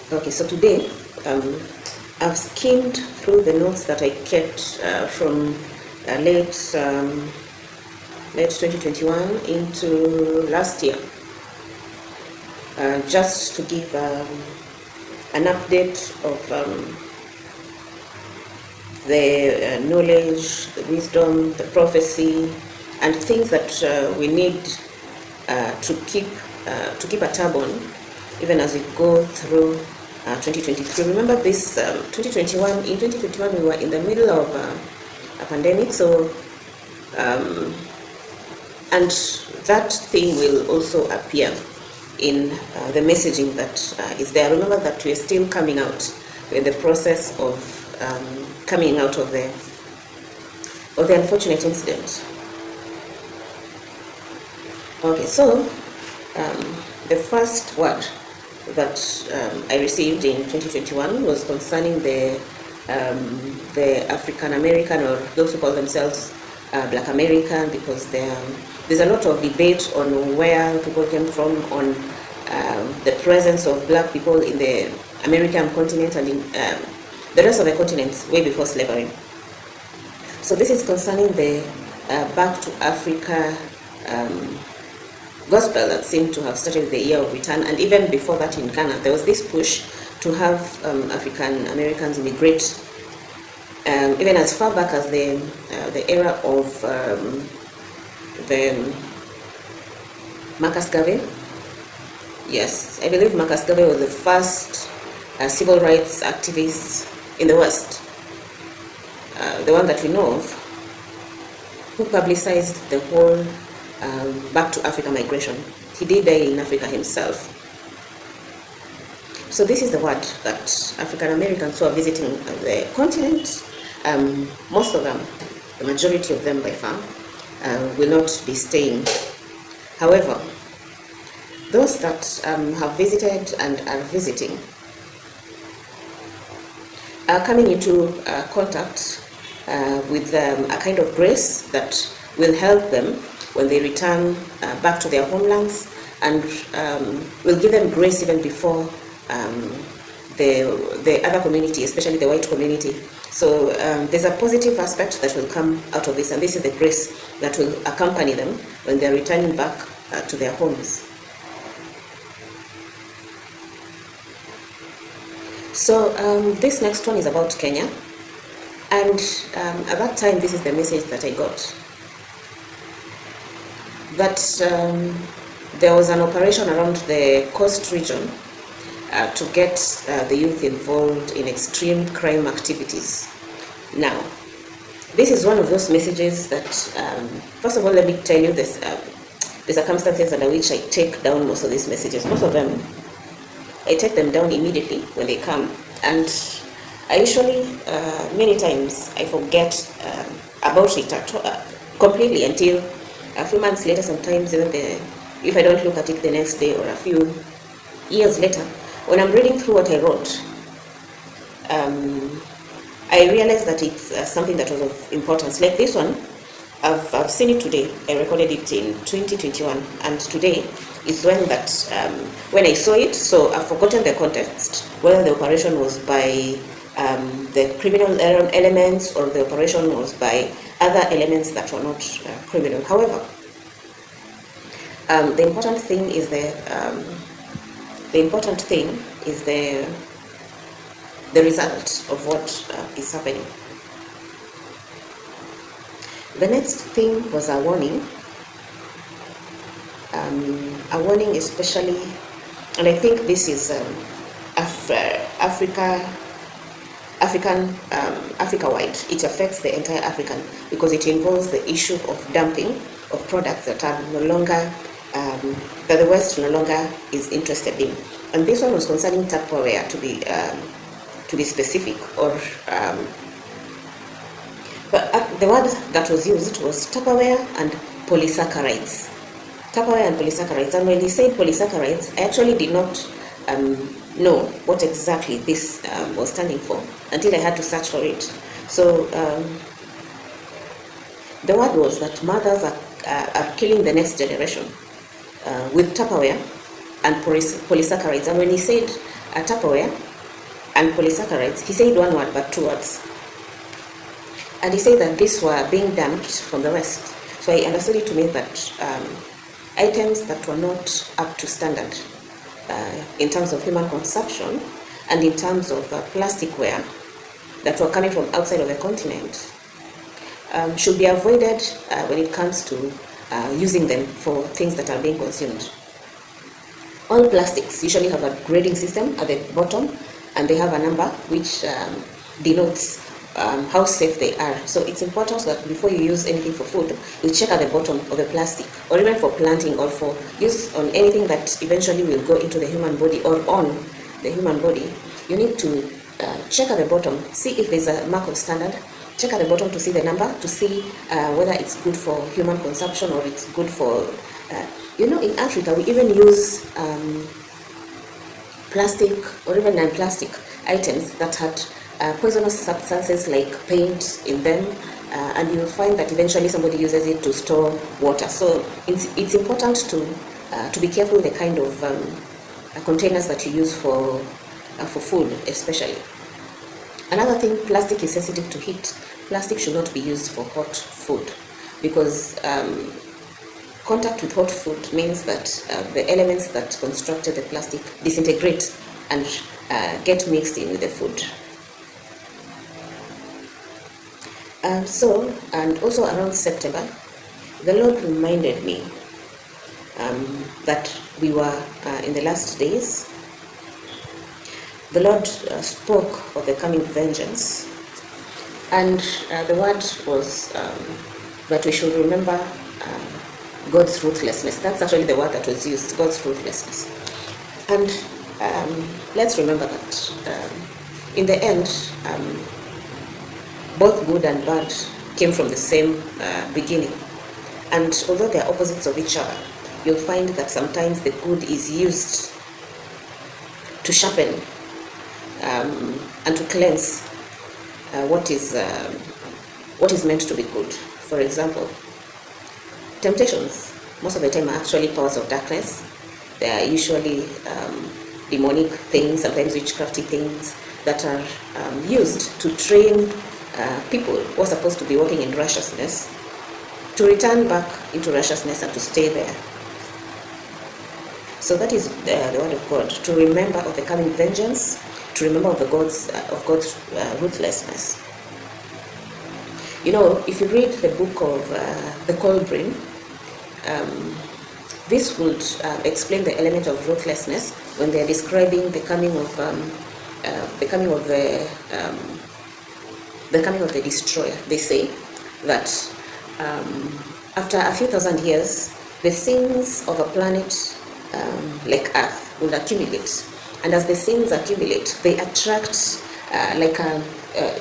Okay, so today I've skimmed through the notes that I kept from late 2021 into last year, just to give an update of the knowledge, the wisdom, the prophecy, and things that we need to keep a tab on, even as we go through 2023. Remember this 2021. In 2021, we were in the middle of a pandemic, so and that thing will also appear in the messaging that is there. Remember that we are still coming out in the process of coming out of the unfortunate incident. Okay, so the first word that I received in 2021 was concerning the African American, or those who call themselves Black American, because there's a lot of debate on where people came from, on the presence of black people in the American continent and in the rest of the continents way before slavery. So this is concerning the Back to Africa gospel that seemed to have started the year of return, and even before that in Ghana there was this push to have African Americans immigrate, even as far back as the era of the Marcus Garvey. Yes, I believe Marcus Garvey was the first civil rights activist in the West, the one that we know of, who publicized the whole Back to Africa migration. He did die in Africa himself. So this is the word that African Americans who are visiting the continent, most of them, the majority of them by far, will not be staying. However, those that have visited and are visiting are coming into contact with a kind of grace that will help them when they return back to their homelands, and will give them grace even before the other community, especially the white community. So there's a positive aspect that will come out of this, and this is the grace that will accompany them when they're returning back to their homes. So this next one is about Kenya, and at that time this is the message that I got, that there was an operation around the coast region to get the youth involved in extreme crime activities. Now, this is one of those messages that, first of all, let me tell you this, the circumstances under which I take down most of these messages. Most of them, I take them down immediately when they come, and I usually, many times, I forget about it completely until a few months later, sometimes even if I don't look at it the next day, or a few years later, when I'm reading through what I wrote, I realized that it's something that was of importance. Like this one, I've seen it today. I recorded it in 2021, and today is when I saw it. So I've forgotten the context, whether the operation was by the criminal elements or the operation was by other elements that were not criminal. However, the important thing is the result of what is happening. The next thing was a warning. A warning, especially, and I think this is Africa-wide. It affects the entire African, because it involves the issue of dumping of products that are no longer, that the West no longer is interested in. And this one was concerning Tupperware, to be specific, or but the word that was used was Tupperware and polysaccharides. Tupperware and polysaccharides. And when he said polysaccharides, I actually did not know what exactly this was standing for until I had to search for it. So the word was that mothers are killing the next generation with Tupperware and polysaccharides. And when he said Tupperware and polysaccharides. He said one word, but 2 words. And he said that these were being dumped from the West. So I understood it to mean that items that were not up to standard in terms of human consumption and in terms of plasticware that were coming from outside of the continent should be avoided when it comes to using them for things that are being consumed. All plastics usually have a grading system at the bottom, and they have a number which denotes how safe they are. So it's important that before you use anything for food, you check at the bottom of the plastic, or even for planting or for use on anything that eventually will go into the human body or on the human body. You need to check at the bottom, see if there's a mark of standard, check at the bottom to see the number, to see whether it's good for human consumption or it's good for, in Africa we even use plastic or even non-plastic items that had poisonous substances like paint in them, and you'll find that eventually somebody uses it to store water. So it's important to be careful the kind of containers that you use for food, especially. Another thing, plastic is sensitive to heat. Plastic should not be used for hot food because contact with hot food means that the elements that constructed the plastic disintegrate and get mixed in with the food. And also around September, the Lord reminded me that we were in the last days. The Lord spoke of the coming vengeance, and the word was that we should remember God's ruthlessness. That's actually the word that was used, God's ruthlessness. And let's remember that in the end, both good and bad came from the same beginning. And although they are opposites of each other, you'll find that sometimes the good is used to sharpen and to cleanse what is meant to be good. For example, temptations most of the time are actually powers of darkness. They are usually demonic things, sometimes witchcrafty things that are used to train people who are supposed to be walking in righteousness to return back into righteousness and to stay there. So that is the word of God, to remember of the coming vengeance, to remember of God's ruthlessness. If you read the book of the Colbrin, this would explain the element of ruthlessness when they are describing the coming of the destroyer. They say that after a few thousand years, the sins of a planet like Earth will accumulate, and as the sins accumulate, they attract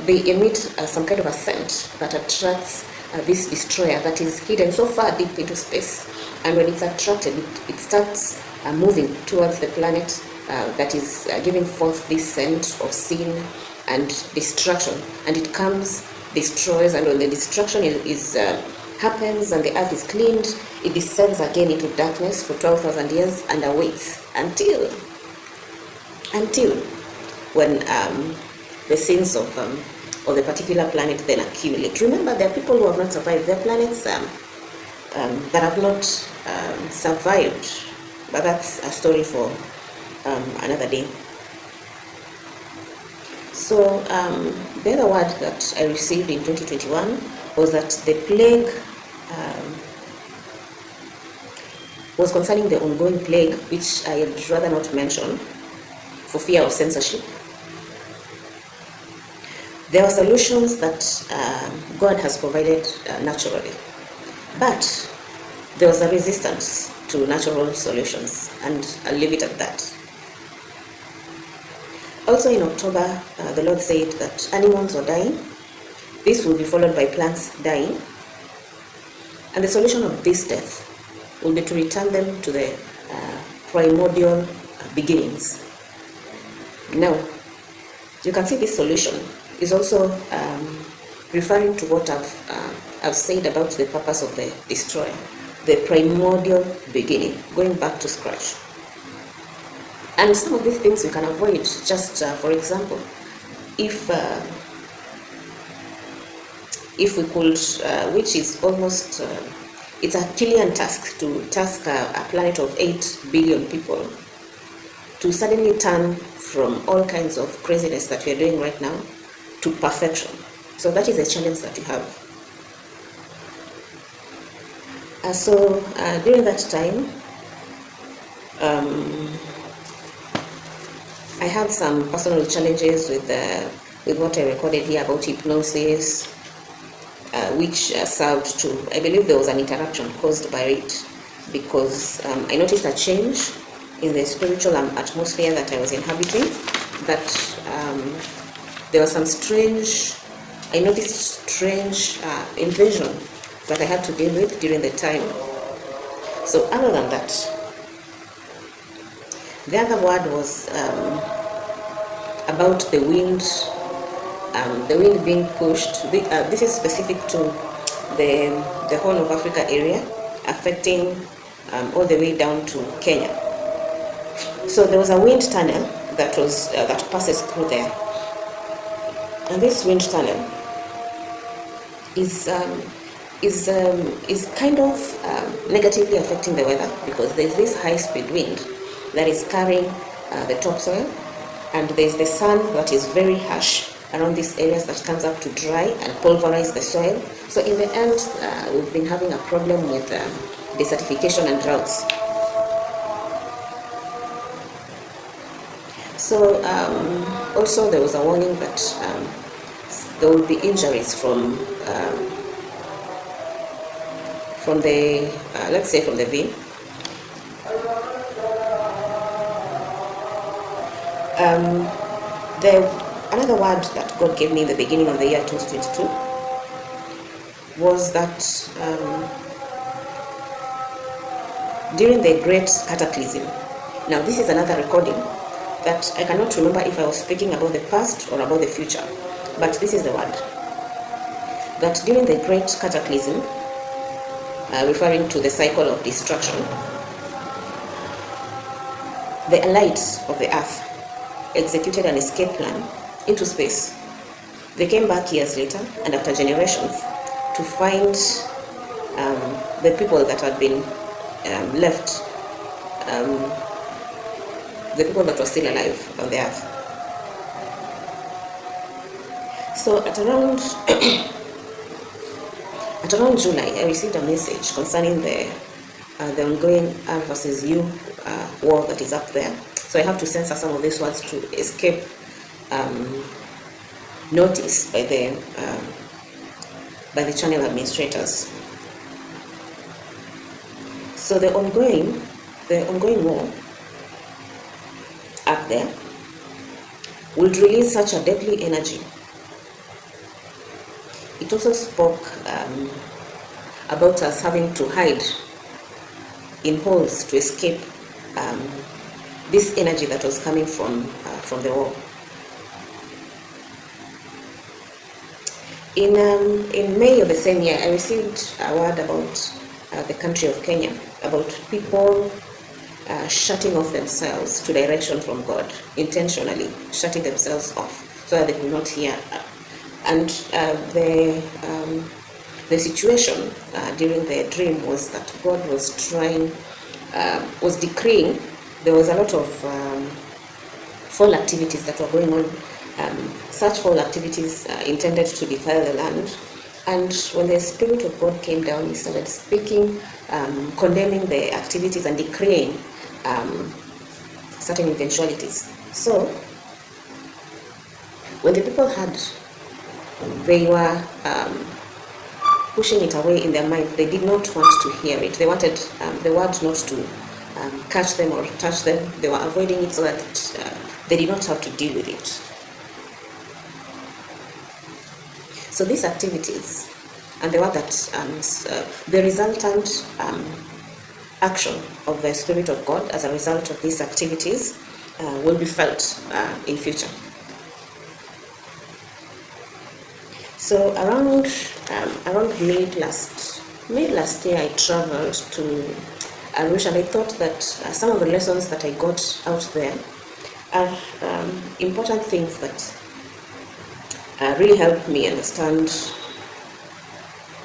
they emit some kind of a scent that attracts this destroyer that is hidden so far deep into space. And when it's attracted, it starts moving towards the planet that is giving forth this scent of sin and destruction, and it comes, destroys, and when the destruction happens and the earth is cleaned, it descends again into darkness for 12,000 years and awaits until when the sins of the particular planet then accumulate. Remember, there are people who have not survived. There are planets that have not survived, but that's a story for another day. So the other word that I received in 2021 was that the plague was concerning the ongoing plague, which I had rather not mention for fear of censorship. There are solutions that God has provided naturally, but there was a resistance to natural solutions, and I'll leave it at that. Also in October, the Lord said that animals were dying. This will be followed by plants dying, and the solution of this death will be to return them to the primordial beginnings. Now, you can see this solution is also referring to what I've said about the purpose of the destroyer, the primordial beginning, going back to scratch. And some of these things we can avoid. Just for example, if we could, which is almost, it's a Chilean task to task a planet of 8 billion people to suddenly turn from all kinds of craziness that we are doing right now to perfection. So that is a challenge that you have. So during that time, I had some personal challenges with what I recorded here about hypnosis, which served to, I believe there was an interruption caused by it, because I noticed a change in the spiritual atmosphere that I was inhabiting, that there was some strange, I noticed strange invasion that I had to deal with during the time. So other than that, the other word was about the wind being pushed. This is specific to the Horn of Africa area, affecting all the way down to Kenya. So there was a wind tunnel that was that passes through there, and this wind tunnel is kind of negatively affecting the weather, because there's this high-speed wind that is carrying the topsoil, and there's the sun that is very harsh around these areas that comes up to dry and pulverize the soil. So in the end, we've been having a problem with desertification and droughts. So also there was a warning that there will be injuries from the, let's say from the vein. Another word that God gave me in the beginning of the year 2022 was that during the Great Cataclysm. Now this is another recording that I cannot remember if I was speaking about the past or about the future, but this is the word. That during the Great Cataclysm, referring to the cycle of destruction, the elites of the earth executed an escape plan into space. They came back years later and after generations to find the people that had been left, the people that were still alive on the earth. So at around July, I received a message concerning the ongoing R versus U war that is up there. So I have to censor some of these words to escape notice by the channel administrators. So the ongoing war up there would release such a deadly energy. It also spoke about us having to hide in holes to escape this energy that was coming from the war. In May of the same year, I received a word about the country of Kenya, about people shutting off themselves to direction from God, intentionally shutting themselves off so that they could not hear. And the situation during the dream was that God was decreeing. There was a lot of fall activities that were going on. Such fall activities intended to defile the land. And when the Spirit of God came down, he started speaking, condemning the activities and decreeing certain eventualities. So, when the people heard, they were pushing it away in their mind. They did not want to hear it. They wanted the word not to catch them or touch them. They were avoiding it so that they did not have to deal with it. So these activities and the word that the resultant action of the Spirit of God as a result of these activities will be felt in future. So around mid last year, I traveled to wish, and I thought that some of the lessons that I got out there are important things that really helped me understand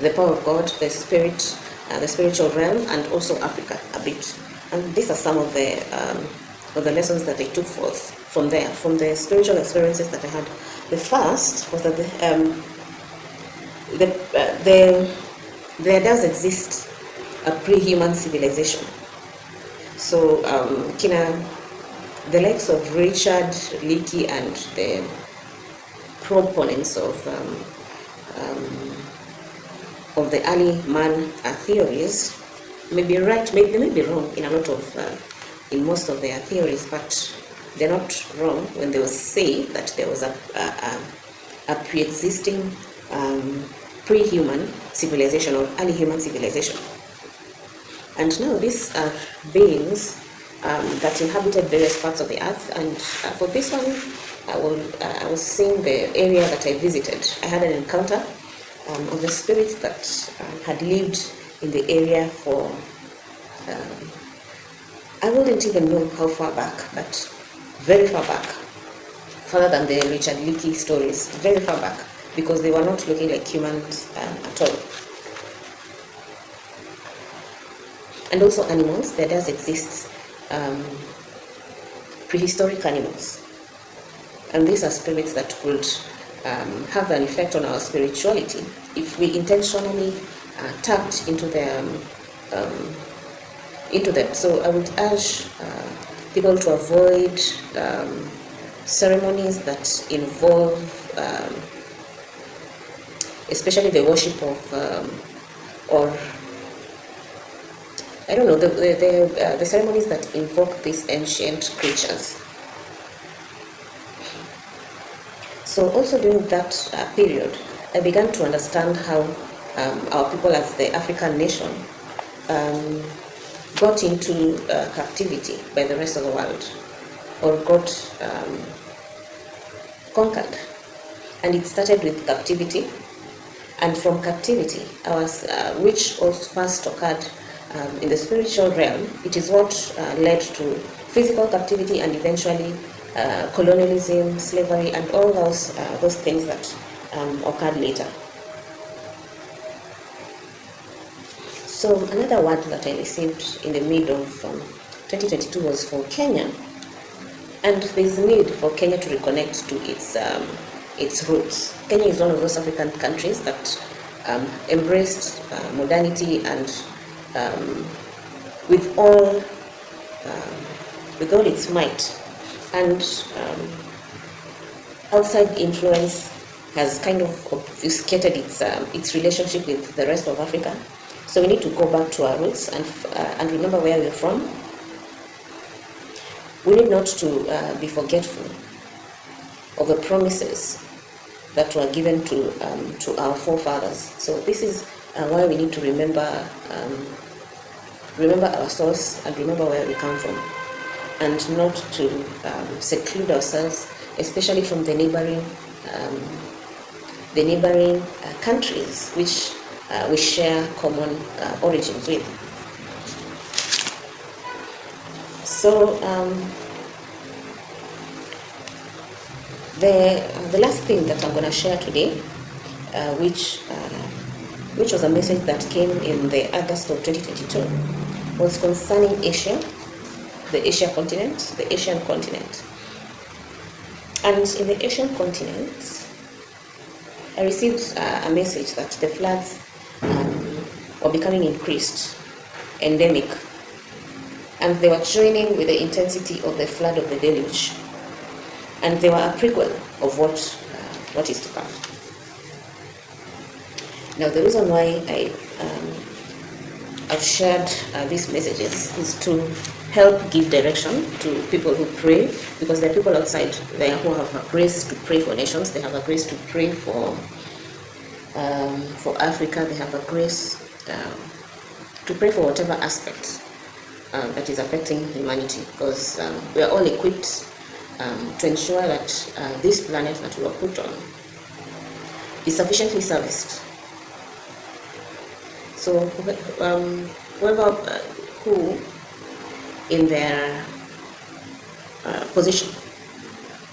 the power of God, the spirit, the spiritual realm, and also Africa a bit. And these are some of the lessons that I took forth from there, from the spiritual experiences that I had. The first was that there does exist a pre-human civilization. So, the likes of Richard Leakey and the proponents of the early man theories may be right, they may be wrong in a lot of in most of their theories, but they're not wrong when they will say that there was a pre-existing pre-human civilization or early human civilization. And now these are beings that inhabited various parts of the earth. And for this one, I was seeing the area that I visited. I had an encounter of the spirits that had lived in the area for, I wouldn't even know how far back, but very far back, further than the Richard Leakey stories, very far back, because they were not looking like humans at all. And also animals, there does exist prehistoric animals. And these are spirits that could have an effect on our spirituality if we intentionally tapped into them. So I would urge people to avoid ceremonies that involve, especially the worship of, or I don't know, the ceremonies that invoke these ancient creatures. So also during that period, I began to understand how our people as the African nation got into captivity by the rest of the world, or got conquered. And it started with captivity, and from captivity, which also first occurred in the spiritual realm, it is what led to physical captivity and eventually colonialism, slavery, and all those things that occurred later. So another word that I received in the mid of 2022 was for Kenya, and there is a need for Kenya to reconnect to its roots. Kenya is one of those African countries that embraced modernity and with all its might, and outside influence has kind of obfuscated its relationship with the rest of Africa. So we need to go back to our roots and remember where we're from. We need not to be forgetful of the promises that were given to our forefathers. So this is why we need to remember our source and remember where we come from, and not to seclude ourselves, especially from the neighboring countries which we share common origins with. So the last thing that I'm going to share today, which was a message that came in the August of 2022, was concerning Asia, the Asian continent. And in the Asian continent, I received a message that the floods were becoming increased, endemic, and they were joining with the intensity of the flood of the deluge, and they were a prequel of what is to come. Now, the reason why I've shared these messages is to help give direction to people who pray, because there are people outside there who have a grace to pray for nations. They have a grace to pray for Africa. They have a grace to pray for whatever aspect that is affecting humanity, because we are all equipped to ensure that this planet that we were put on is sufficiently serviced. So whoever who, in their position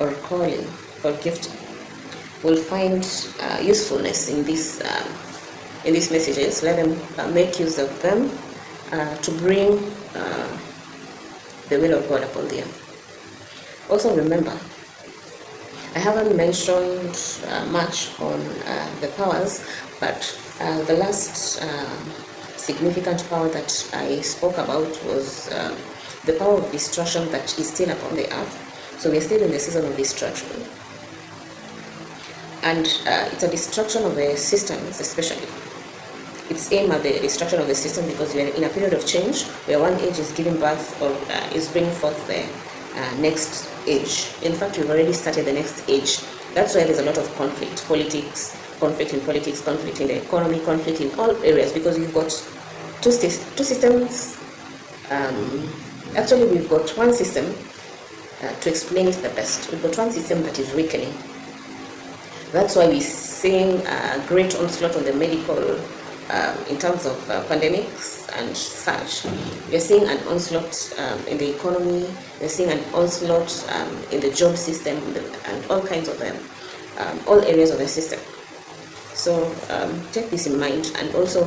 or calling or gift, will find usefulness in these messages. Let them make use of them to bring the will of God upon the earth. Also remember, I haven't mentioned much on the powers, but the last significant power that I spoke about was the power of destruction that is still upon the earth. So we're still in the season of destruction. And it's a destruction of the systems, especially. It's aimed at the destruction of the system because we are in a period of change where one age is giving birth or is bringing forth the next age. In fact, we've already started the next age. That's why there's a lot of conflict, conflict in politics, conflict in the economy, conflict in all areas, because we've got two systems. Actually, we've got one system to explain it the best. We've got one system that is weakening. That's why we're seeing a great onslaught on the medical, in terms of pandemics and such. We're seeing an onslaught in the economy. We're seeing an onslaught in the job system and all kinds of them, all areas of the system. So take this in mind, and also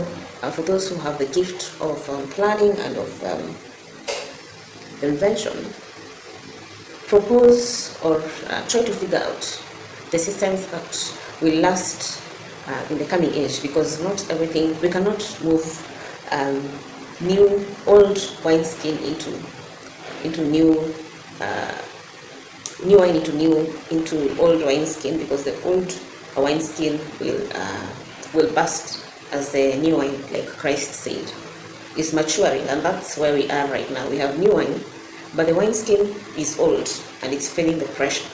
for those who have the gift of planning and of invention, propose or try to figure out the systems that will last in the coming age, because not everything, we cannot move old wineskin into new wine into old wineskin, because the old wineskin will burst as the new wine, like Christ said, is maturing. And that's where we are right now. We have new wine, but the wineskin is old and it's feeling the pressure.